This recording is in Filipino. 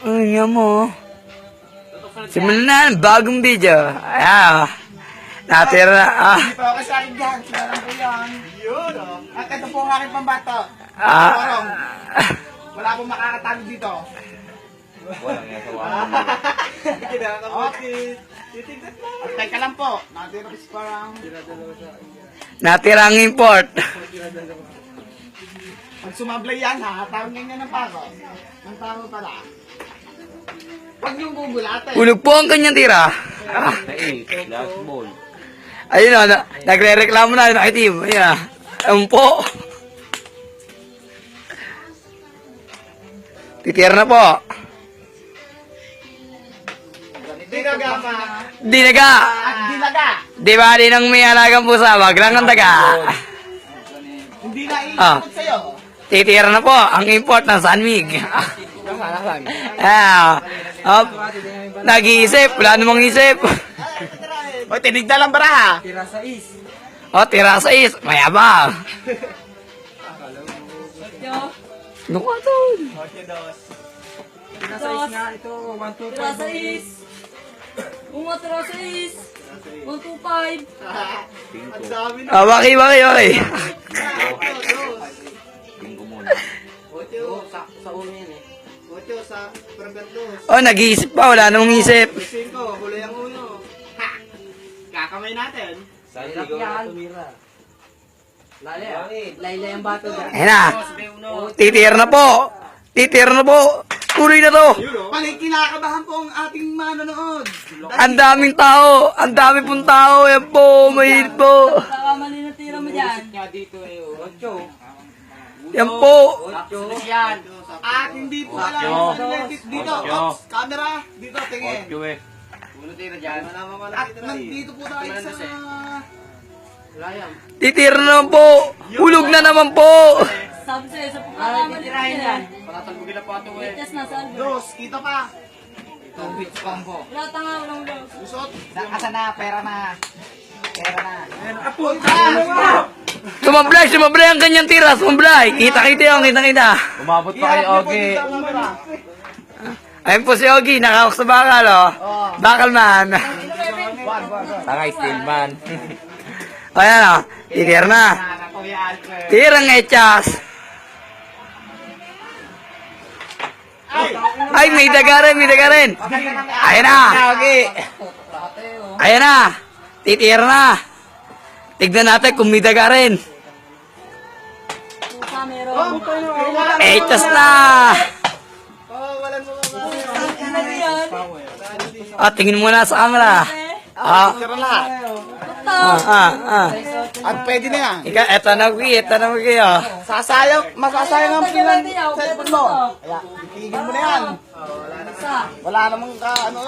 Ay, nga mo. Simulan na, bagong video. Ayan. Natira na. Hindi pa ako sa akin dyan. Sinalang po yan. Yun, oh. At ito po ang aking pambato. Ah. Wala pong makakatalo dito. Walang yan sa At teka lang po. Natira is parang... Natirang import. Pag sumablay yan, hahatawin niya ng pako. Ng tao pala. Huwag niyong gugulatin. Ulog po ang kanyang tira. Ah. Last ball. Ayun na, nagre-reklamo na, nakitim. Ayun na. Umpo. Titira na po. Dinagama. Dinaga. At dinaga. Di ba di nang may alagang pusa, wag lang ang daga. Hindi na Ah. iikot sa'yo. Titira na po ang import ng Sanmig. Ah. Nag-iisip, wala namang isip. O, tinig na lang baraha. O, tira sa is, mayabang. Ano ka to? Terasa is. Bunga terasa is. 125. Ang dami na. Ah, baki. Tingko muna. Ocho sa Pervertos. Oh, nag-iisip pa, wala namang isip. 5, huli ang uno. Ha! Kakamay natin. Hirap yan. Laylay ang bato dyan. Ayan na. Titira na po. Titira na po. Tuloy na to. Panay kinakabahan po ang ating manonood. Ang daming tao. Ang dami pong tao. Yan po. Mahirap po. Kakamali na tira mo dyan. Yan po. At hindi po alam ang edit dito. Ops, camera. Dito, tingin. Ocho At nandito po tayo sa... Titira na naman po. Hulog na naman po. Sabi sa'yo, sa pagkakamali na yan. Itas na sa album. Dos, kita pa. Wala tanga, walang ulo. Usot. Asa na, pera na. Pera na. Sumablay ang kanyang tira. Sumablay. Kita yan. Umabot pa kay Ogie. Ayun po si Ogie. Nakawak sa bakal, oh. Bakal man. Tangay, Steelman. Ayan, oh. Titira na. Tirang echas. Ay, may daga rin. Ayan na. Ayan na. Titira na. Tignan natin kung may daga rin. Pusa meron. Echas na. Ano yan? Tingin muna sa camera. Ah. At pwede na yan. Ika, eto na, oh. Masasayang ang pilang cellphone mo. Kaya, tigil mo na yan. Isa. Wala namang ka, ano.